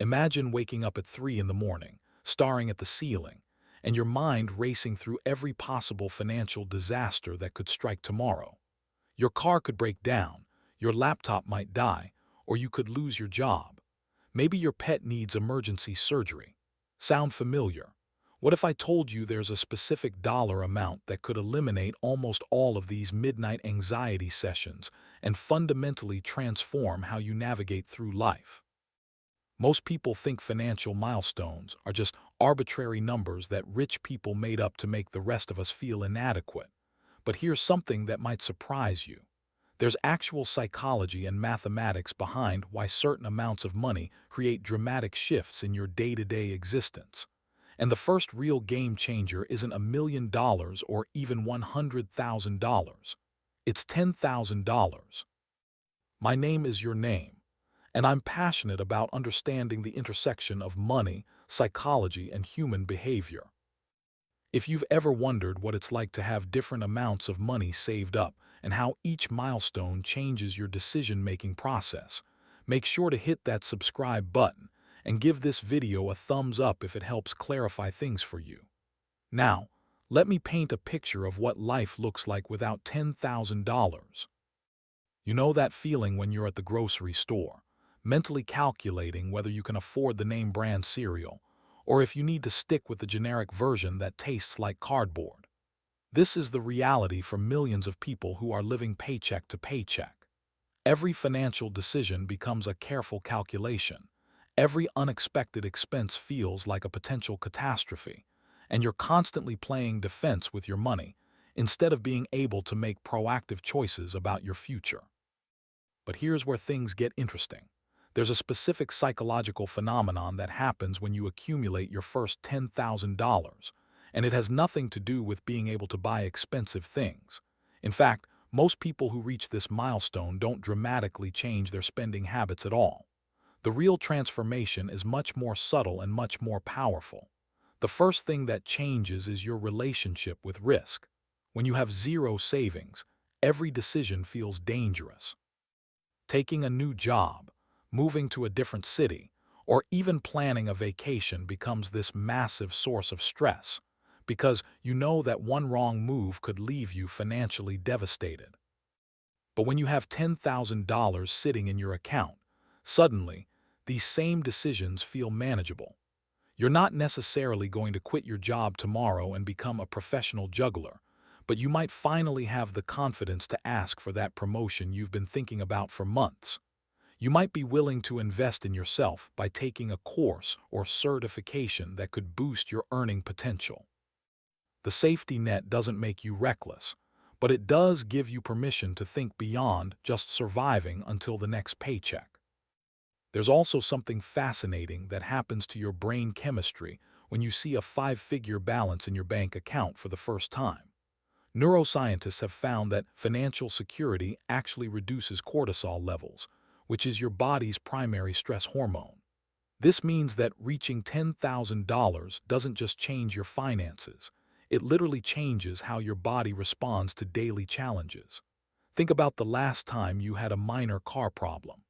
Imagine waking up at 3 in the morning, staring at the ceiling, and your mind racing through every possible financial disaster that could strike tomorrow. Your car could break down, your laptop might die, or you could lose your job. Maybe your pet needs emergency surgery. Sound familiar? What if I told you there's a specific dollar amount that could eliminate almost all of these midnight anxiety sessions and fundamentally transform how you navigate through life? Most people think financial milestones are just arbitrary numbers that rich people made up to make the rest of us feel inadequate. But here's something that might surprise you. There's actual psychology and mathematics behind why certain amounts of money create dramatic shifts in your day-to-day existence. And the first real game changer isn't $1 million or even $100,000. It's $10,000. My name is your name, and I'm passionate about understanding the intersection of money, psychology, and human behavior. If you've ever wondered what it's like to have different amounts of money saved up and how each milestone changes your decision-making process, make sure to hit that subscribe button and give this video a thumbs up if it helps clarify things for you. Now, let me paint a picture of what life looks like without $10,000. You know that feeling when you're at the grocery store, mentally calculating whether you can afford the name brand cereal, or if you need to stick with the generic version that tastes like cardboard. This is the reality for millions of people who are living paycheck to paycheck. Every financial decision becomes a careful calculation. Every unexpected expense feels like a potential catastrophe, and you're constantly playing defense with your money instead of being able to make proactive choices about your future. But here's where things get interesting. There's a specific psychological phenomenon that happens when you accumulate your first $10,000, and it has nothing to do with being able to buy expensive things. In fact, most people who reach this milestone don't dramatically change their spending habits at all. The real transformation is much more subtle and much more powerful. The first thing that changes is your relationship with risk. When you have zero savings, every decision feels dangerous. Taking a new job, moving to a different city, or even planning a vacation becomes this massive source of stress because you know that one wrong move could leave you financially devastated. But when you have $10,000 sitting in your account, suddenly, these same decisions feel manageable. You're not necessarily going to quit your job tomorrow and become a professional juggler, but you might finally have the confidence to ask for that promotion you've been thinking about for months. You might be willing to invest in yourself by taking a course or certification that could boost your earning potential. The safety net doesn't make you reckless, but it does give you permission to think beyond just surviving until the next paycheck. There's also something fascinating that happens to your brain chemistry when you see a five-figure balance in your bank account for the first time. Neuroscientists have found that financial security actually reduces cortisol levels, which is your body's primary stress hormone. This means that reaching $10,000 doesn't just change your finances. It literally changes how your body responds to daily challenges. Think about the last time you had a minor car problem.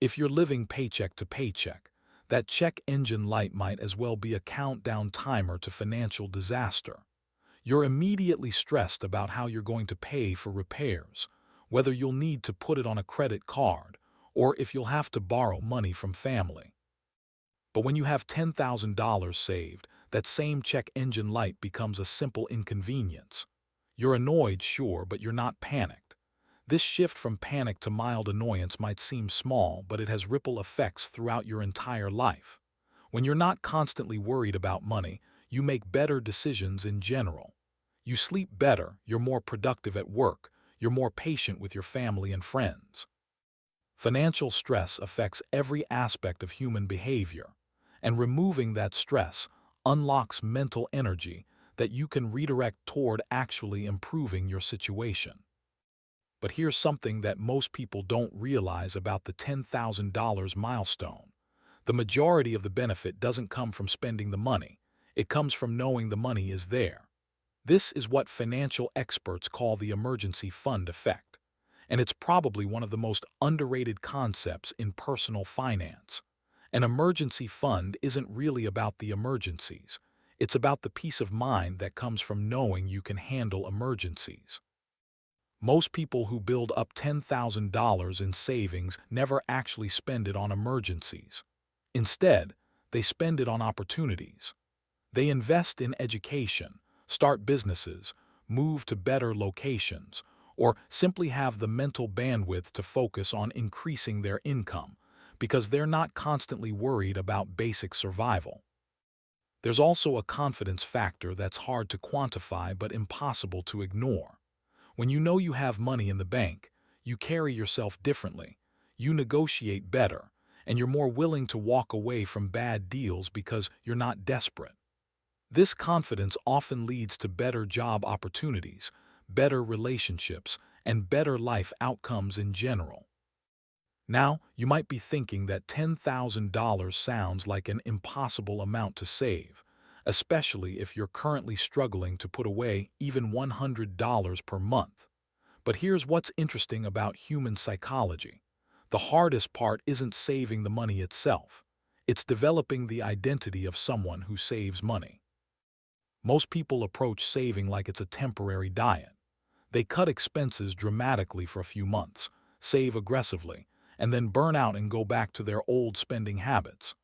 If you're living paycheck to paycheck, that check engine light might as well be a countdown timer to financial disaster. You're immediately stressed about how you're going to pay for repairs, whether you'll need to put it on a credit card, or if you'll have to borrow money from family. But when you have $10,000 saved, that same check engine light becomes a simple inconvenience. You're annoyed, sure, but you're not panicked. This shift from panic to mild annoyance might seem small, but it has ripple effects throughout your entire life. When you're not constantly worried about money, you make better decisions in general. You sleep better, you're more productive at work, you're more patient with your family and friends. Financial stress affects every aspect of human behavior, and removing that stress unlocks mental energy that you can redirect toward actually improving your situation. But here's something that most people don't realize about the $10,000 milestone. The majority of the benefit doesn't come from spending the money. It comes from knowing the money is there. This is what financial experts call the emergency fund effect, and it's probably one of the most underrated concepts in personal finance. An emergency fund isn't really about the emergencies. It's about the peace of mind that comes from knowing you can handle emergencies. Most people who build up $10,000 in savings never actually spend it on emergencies. Instead, they spend it on opportunities. They invest in education, start businesses, move to better locations, or simply have the mental bandwidth to focus on increasing their income because they're not constantly worried about basic survival. There's also a confidence factor that's hard to quantify but impossible to ignore. When you know you have money in the bank, you carry yourself differently, you negotiate better, and you're more willing to walk away from bad deals because you're not desperate. This confidence often leads to better job opportunities, better relationships, and better life outcomes in general. Now, you might be thinking that $10,000 sounds like an impossible amount to save, especially if you're currently struggling to put away even $100 per month. But here's what's interesting about human psychology. The hardest part isn't saving the money itself. It's developing the identity of someone who saves money. Most people approach saving like it's a temporary diet. They cut expenses dramatically for a few months, save aggressively, and then burn out and go back to their old spending habits.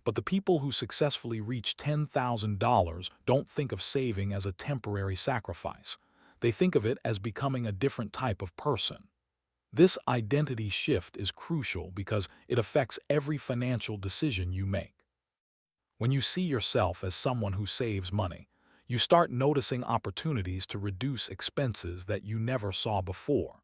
But the people who successfully reach $10,000 don't think of saving as a temporary sacrifice. They think of it as becoming a different type of person. This identity shift is crucial because it affects every financial decision you make. When you see yourself as someone who saves money, you start noticing opportunities to reduce expenses that you never saw before.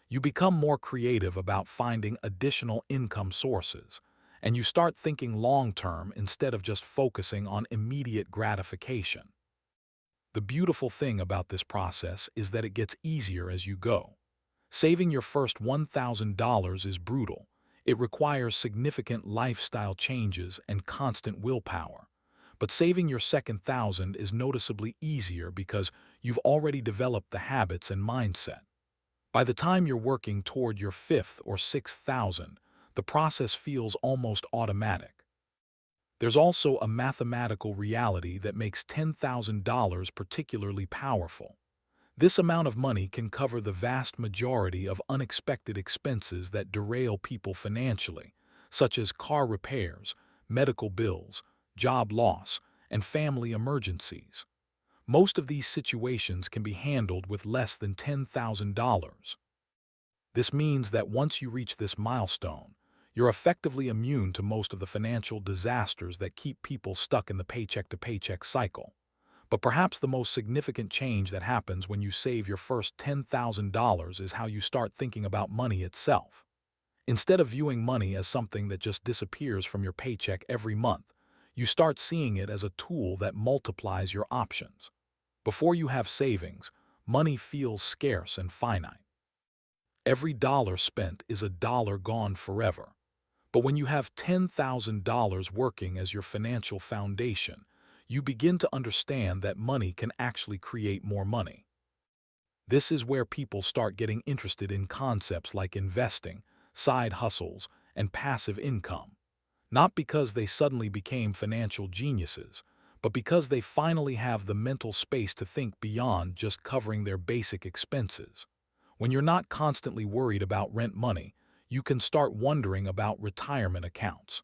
You become more creative about finding additional income sources, and you start thinking long-term instead of just focusing on immediate gratification. The beautiful thing about this process is that it gets easier as you go. Saving your first $1,000 is brutal. It requires significant lifestyle changes and constant willpower. But saving your second thousand is noticeably easier because you've already developed the habits and mindset. By the time you're working toward your fifth or sixth thousand, the process feels almost automatic. There's also a mathematical reality that makes $10,000 particularly powerful. This amount of money can cover the vast majority of unexpected expenses that derail people financially, such as car repairs, medical bills, job loss, and family emergencies. Most of these situations can be handled with less than $10,000. This means that once you reach this milestone, you're effectively immune to most of the financial disasters that keep people stuck in the paycheck-to-paycheck cycle. But perhaps the most significant change that happens when you save your first $10,000 is how you start thinking about money itself. Instead of viewing money as something that just disappears from your paycheck every month, you start seeing it as a tool that multiplies your options. Before you have savings, money feels scarce and finite. Every dollar spent is a dollar gone forever. But when you have $10,000 working as your financial foundation, you begin to understand that money can actually create more money. This is where people start getting interested in concepts like investing, side hustles, and passive income. Not because they suddenly became financial geniuses, but because they finally have the mental space to think beyond just covering their basic expenses. When you're not constantly worried about rent money, you can start wondering about retirement accounts.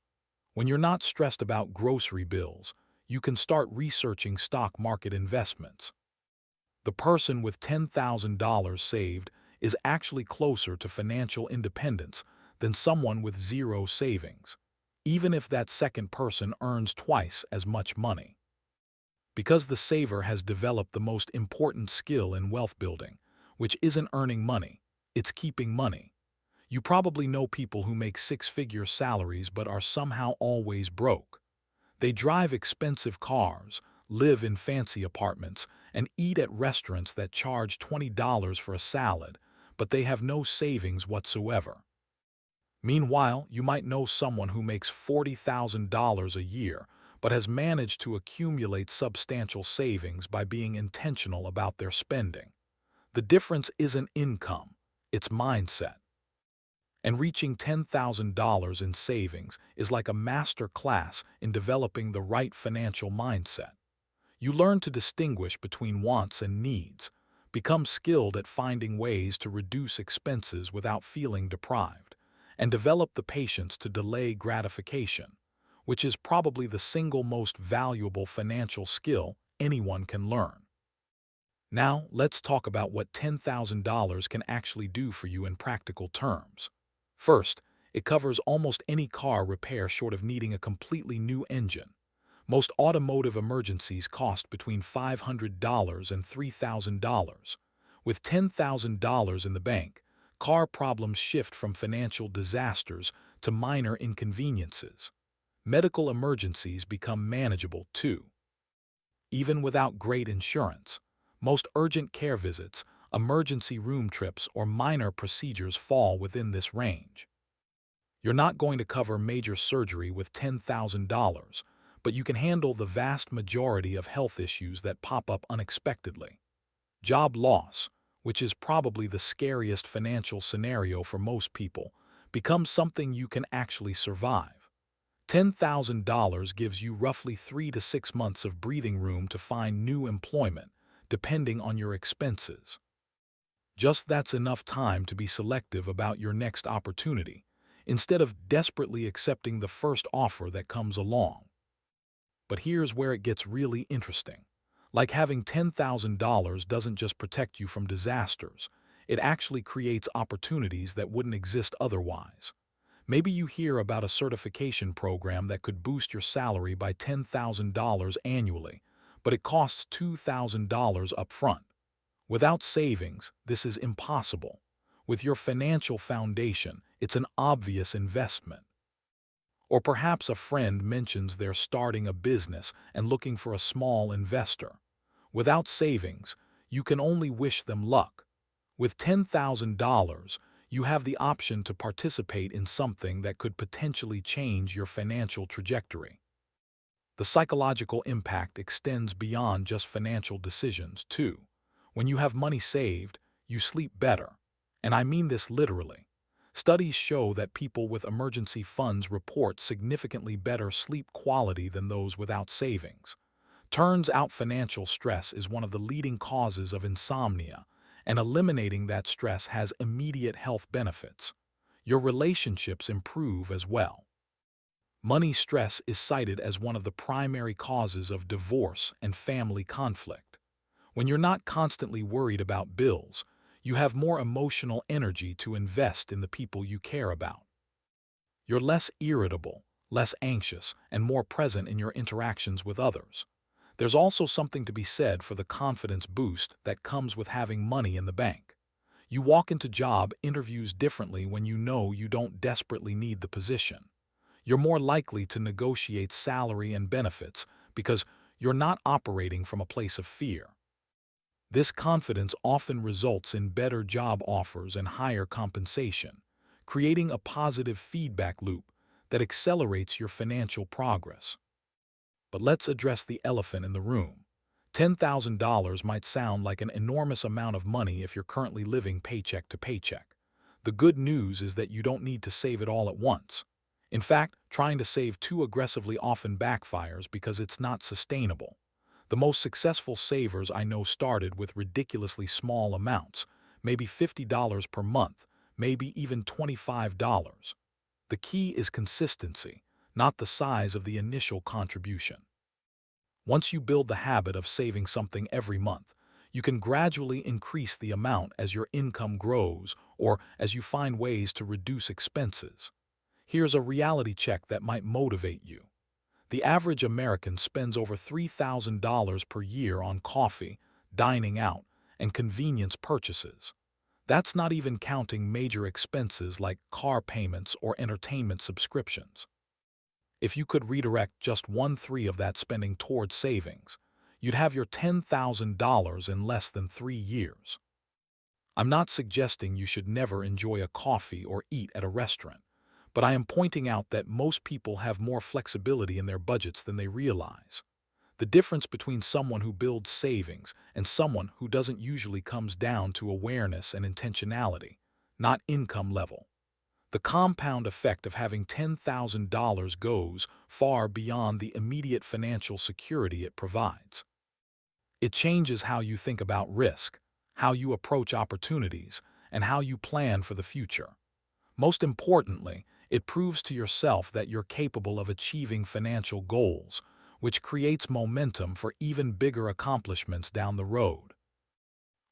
When you're not stressed about grocery bills, you can start researching stock market investments. The person with $10,000 saved is actually closer to financial independence than someone with zero savings, even if that second person earns twice as much money. Because the saver has developed the most important skill in wealth building, which isn't earning money, it's keeping money. You probably know people who make six-figure salaries but are somehow always broke. They drive expensive cars, live in fancy apartments, and eat at restaurants that charge $20 for a salad, but they have no savings whatsoever. Meanwhile, you might know someone who makes $40,000 a year, but has managed to accumulate substantial savings by being intentional about their spending. The difference isn't income, it's mindset. And reaching $10,000 in savings is like a master class in developing the right financial mindset. You learn to distinguish between wants and needs, become skilled at finding ways to reduce expenses without feeling deprived, and develop the patience to delay gratification, which is probably the single most valuable financial skill anyone can learn. Now, let's talk about what $10,000 can actually do for you in practical terms. First, it covers almost any car repair short of needing a completely new engine. Most automotive emergencies cost between $500 and $3,000. With $10,000 in the bank, car problems shift from financial disasters to minor inconveniences. Medical emergencies become manageable too. Even without great insurance, most urgent care visits, emergency room trips, or minor procedures fall within this range. You're not going to cover major surgery with $10,000, but you can handle the vast majority of health issues that pop up unexpectedly. Job loss, which is probably the scariest financial scenario for most people, becomes something you can actually survive. $10,000 gives you roughly 3 to 6 months of breathing room to find new employment, depending on your expenses. Just that's enough time to be selective about your next opportunity, instead of desperately accepting the first offer that comes along. But here's where it gets really interesting. Like having $10,000 doesn't just protect you from disasters, it actually creates opportunities that wouldn't exist otherwise. Maybe you hear about a certification program that could boost your salary by $10,000 annually, but it costs $2,000 up front. Without savings, this is impossible. With your financial foundation, it's an obvious investment. Or perhaps a friend mentions they're starting a business and looking for a small investor. Without savings, you can only wish them luck. With $10,000, you have the option to participate in something that could potentially change your financial trajectory. The psychological impact extends beyond just financial decisions, too. When you have money saved, you sleep better. And I mean this literally. Studies show that people with emergency funds report significantly better sleep quality than those without savings. Turns out financial stress is one of the leading causes of insomnia, and eliminating that stress has immediate health benefits. Your relationships improve as well. Money stress is cited as one of the primary causes of divorce and family conflict. When you're not constantly worried about bills, you have more emotional energy to invest in the people you care about. You're less irritable, less anxious, and more present in your interactions with others. There's also something to be said for the confidence boost that comes with having money in the bank. You walk into job interviews differently when you know you don't desperately need the position. You're more likely to negotiate salary and benefits because you're not operating from a place of fear. This confidence often results in better job offers and higher compensation, creating a positive feedback loop that accelerates your financial progress. But let's address the elephant in the room. $10,000 might sound like an enormous amount of money if you're currently living paycheck to paycheck. The good news is that you don't need to save it all at once. In fact, trying to save too aggressively often backfires because it's not sustainable. The most successful savers I know started with ridiculously small amounts, maybe $50 per month, maybe even $25. The key is consistency, not the size of the initial contribution. Once you build the habit of saving something every month, you can gradually increase the amount as your income grows or as you find ways to reduce expenses. Here's a reality check that might motivate you. The average American spends over $3,000 per year on coffee, dining out, and convenience purchases. That's not even counting major expenses like car payments or entertainment subscriptions. If you could redirect just 1/3 of that spending towards savings, you'd have your $10,000 in less than 3 years. I'm not suggesting you should never enjoy a coffee or eat at a restaurant, but I am pointing out that most people have more flexibility in their budgets than they realize. The difference between someone who builds savings and someone who doesn't usually comes down to awareness and intentionality, not income level. The compound effect of having $10,000 goes far beyond the immediate financial security it provides. It changes how you think about risk, how you approach opportunities, and how you plan for the future. Most importantly, it proves to yourself that you're capable of achieving financial goals, which creates momentum for even bigger accomplishments down the road.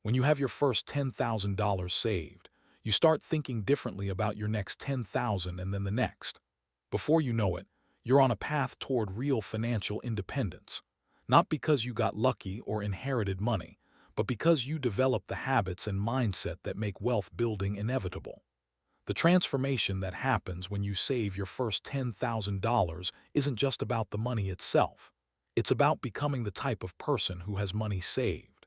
When you have your first $10,000 saved, you start thinking differently about your next 10,000 and then the next. Before you know it, you're on a path toward real financial independence, not because you got lucky or inherited money, but because you developed the habits and mindset that make wealth building inevitable. The transformation that happens when you save your first $10,000 isn't just about the money itself. It's about becoming the type of person who has money saved.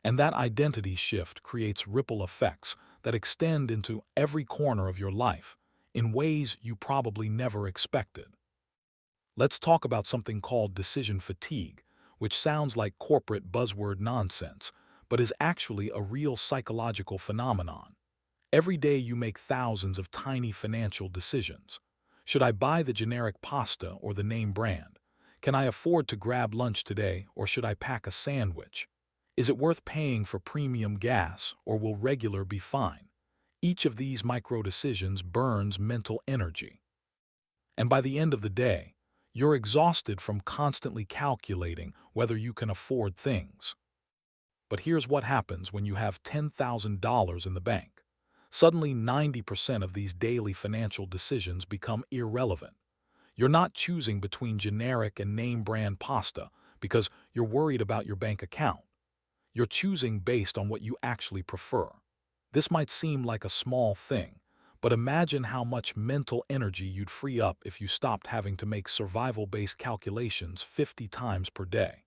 And that identity shift creates ripple effects that extend into every corner of your life in ways you probably never expected. Let's talk about something called decision fatigue, which sounds like corporate buzzword nonsense, but is actually a real psychological phenomenon. Every day you make thousands of tiny financial decisions. Should I buy the generic pasta or the name brand? Can I afford to grab lunch today, or should I pack a sandwich? Is it worth paying for premium gas, or will regular be fine? Each of these micro decisions burns mental energy. And by the end of the day, you're exhausted from constantly calculating whether you can afford things. But here's what happens when you have $10,000 in the bank. Suddenly, 90% of these daily financial decisions become irrelevant. You're not choosing between generic and name brand pasta because you're worried about your bank account. You're choosing based on what you actually prefer. This might seem like a small thing, but imagine how much mental energy you'd free up if you stopped having to make survival-based calculations 50 times per day.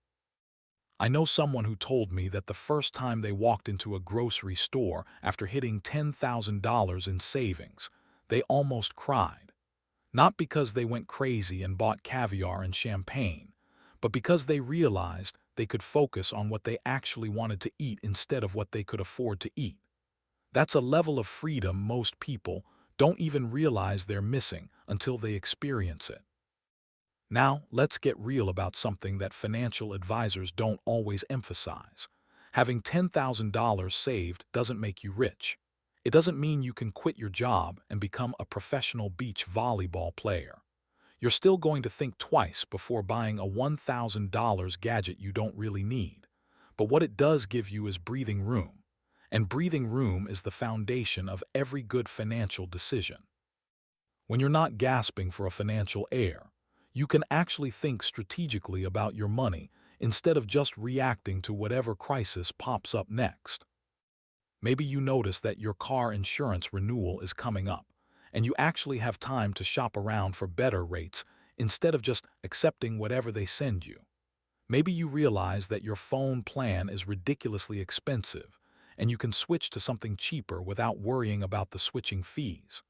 I know someone who told me that the first time they walked into a grocery store after hitting $10,000 in savings, they almost cried. Not because they went crazy and bought caviar and champagne, but because they realized they could focus on what they actually wanted to eat instead of what they could afford to eat. That's a level of freedom most people don't even realize they're missing until they experience it. Now, let's get real about something that financial advisors don't always emphasize. Having $10,000 saved doesn't make you rich. It doesn't mean you can quit your job and become a professional beach volleyball player. You're still going to think twice before buying a $1,000 gadget you don't really need. But what it does give you is breathing room. And breathing room is the foundation of every good financial decision. When you're not gasping for a financial air, you can actually think strategically about your money instead of just reacting to whatever crisis pops up next. Maybe you notice that your car insurance renewal is coming up, and you actually have time to shop around for better rates instead of just accepting whatever they send you. Maybe you realize that your phone plan is ridiculously expensive, and you can switch to something cheaper without worrying about the switching fees.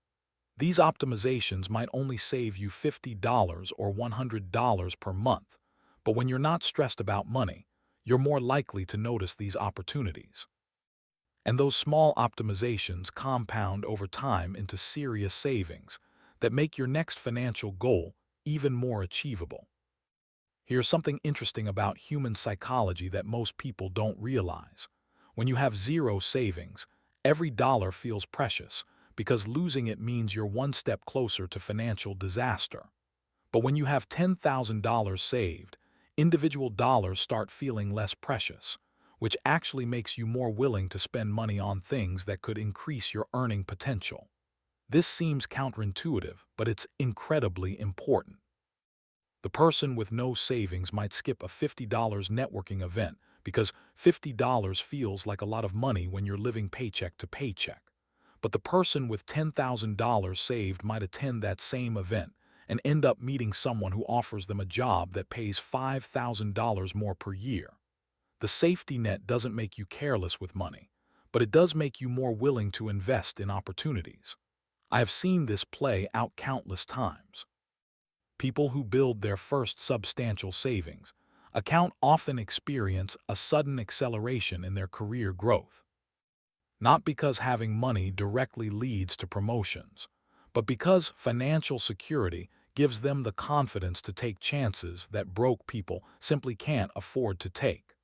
These optimizations might only save you $50 or $100 per month, but when you're not stressed about money, you're more likely to notice these opportunities. And those small optimizations compound over time into serious savings that make your next financial goal even more achievable. Here's something interesting about human psychology that most people don't realize. When you have zero savings, every dollar feels precious because losing it means you're one step closer to financial disaster. But when you have $10,000 saved, individual dollars start feeling less precious, which actually makes you more willing to spend money on things that could increase your earning potential. This seems counterintuitive, but it's incredibly important. The person with no savings might skip a $50 networking event because $50 feels like a lot of money when you're living paycheck to paycheck. But the person with $10,000 saved might attend that same event and end up meeting someone who offers them a job that pays $5,000 more per year. The safety net doesn't make you careless with money, but it does make you more willing to invest in opportunities. I have seen this play out countless times. People who build their first substantial savings account often experience a sudden acceleration in their career growth. not because having money directly leads to promotions, but because financial security gives them the confidence to take chances that broke people simply can't afford to take.